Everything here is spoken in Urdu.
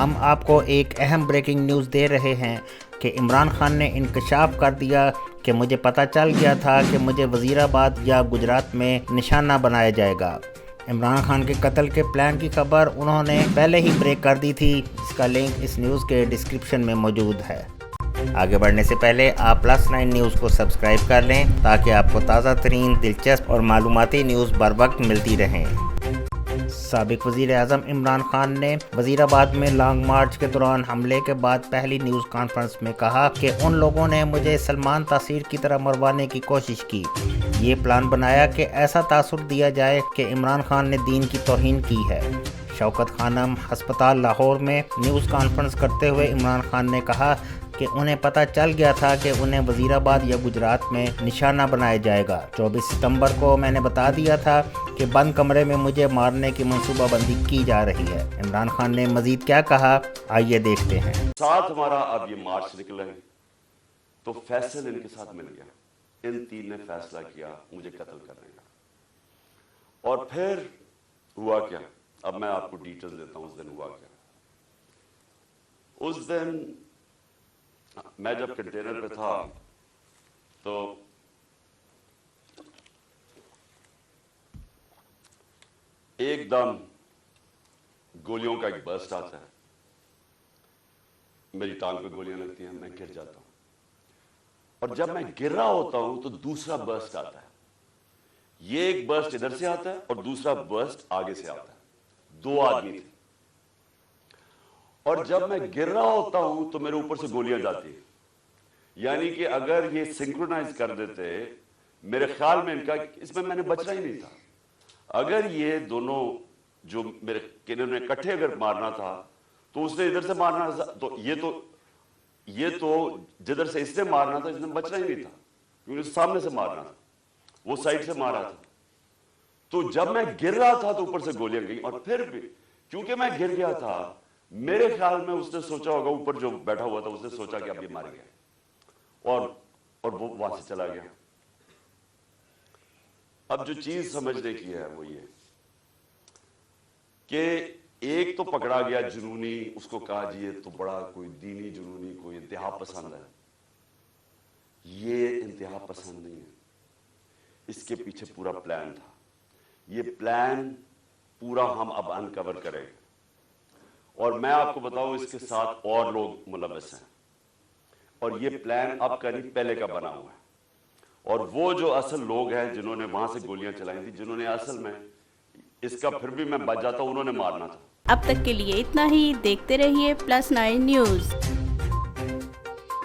ہم آپ کو ایک اہم بریکنگ نیوز دے رہے ہیں کہ عمران خان نے انکشاف کر دیا کہ مجھے پتہ چل گیا تھا کہ مجھے وزیر آباد یا گجرات میں نشانہ بنایا جائے گا۔ عمران خان کے قتل کے پلان کی خبر انہوں نے پہلے ہی بریک کر دی تھی، اس کا لنک اس نیوز کے ڈسکرپشن میں موجود ہے۔ آگے بڑھنے سے پہلے آپ +9 نیوز کو سبسکرائب کر لیں تاکہ آپ کو تازہ ترین، دلچسپ اور معلوماتی نیوز بر وقت ملتی رہیں۔ سابق وزیر اعظم عمران خان نے وزیر آباد میں لانگ مارچ کے دوران حملے کے بعد پہلی نیوز کانفرنس میں کہا کہ ان لوگوں نے مجھے سلمان تاثیر کی طرح مروانے کی کوشش کی۔ یہ پلان بنایا کہ ایسا تاثر دیا جائے کہ عمران خان نے دین کی توہین کی ہے۔ شوکت خانم ہسپتال لاہور میں نیوز کانفرنس کرتے ہوئے عمران خان نے کہا کہ انہیں پتہ چل گیا تھا کہ انہیں وزیر آباد یا گجرات میں نشانہ بنایا جائے گا۔ 24 ستمبر کو میں نے بتا دیا تھا کہ بند کمرے میں مجھے مارنے کی منصوبہ بندی کی جا رہی ہے۔ عمران خان نے مزید کیا کہا، آئیے دیکھتے ہیں۔ ساتھ ہمارا اب یہ مارچ نکلا ہے تو فیصل ان کے ساتھ مل گیا۔ ان تین نے فیصلہ کیا مجھے قتل کرنے کا۔ اور پھر ہوا کیا، اب میں آپ کو ڈیٹیل دیتا ہوں۔ اس دن ہوا کیا، اس دن میں جب کنٹینر پہ تھا تو ایک دم گولیوں کا ایک برسٹ آتا ہے، میری ٹانگ پہ گولیاں لگتی ہیں، میں گر جاتا ہوں، اور جب میں گر رہا ہوتا ہوں تو دوسرا برسٹ آتا ہے۔ یہ ایک برسٹ ادھر سے آتا ہے اور دوسرا برسٹ آگے سے آتا ہے۔ 2 آدمی تھے، اور جب میں گر رہا ہوتا ہوں تو میرے اوپر سے گولیاں جاتی ہیں۔ یعنی کہ اگر یہ سنکرونائز کر دیتے، میرے خیال میں ان کا اس میں نے بچنا ہی نہیں تھا۔ اگر یہ دونوں جو میرے کنوں نے کٹھے اگر مارنا تھا تو اس نے ادھر سے مارنا تھا، تو یہ تو جدھر سے اس نے مارنا تھا اس نے بچنا ہی نہیں تھا، کیونکہ سامنے سے مارنا تھا، وہ سائڈ سے مارا تھا۔ تو جب میں گر رہا تھا تو اوپر سے گولیاں گئی، اور پھر بھی کیونکہ میں گر گیا تھا، میرے خیال میں اس نے سوچا ہوگا، اوپر جو بیٹھا ہوا تھا اس نے سوچا کہ اب یہ مار گیا، اور وہ وہاں سے چلا گیا۔ اب جو چیز سمجھنے کی ہے وہ یہ کہ ایک تو پکڑا گیا جنونی، اس کو کہا جی یہ تو بڑا کوئی دینی جنونی، کوئی انتہا پسند ہے۔ یہ انتہا پسند نہیں ہے، اس کے پیچھے پورا پلان تھا۔ یہ پلان پورا ہم اب انکور کریں گے، اور میں آپ کو بتاؤں اس کے ساتھ اور لوگ ملوث ہیں، اور یہ پلان اب کا نہیں پہلے کا بنا ہوا ہے۔ اور وہ جو اصل لوگ ہیں جنہوں نے وہاں سے گولیاں چلائی تھی، جنہوں نے اصل میں اس کا پھر بھی میں بچ جاتا ہوں، انہوں نے مارنا تھا۔ اب تک کے لیے اتنا ہی، دیکھتے رہیے +9 نیوز۔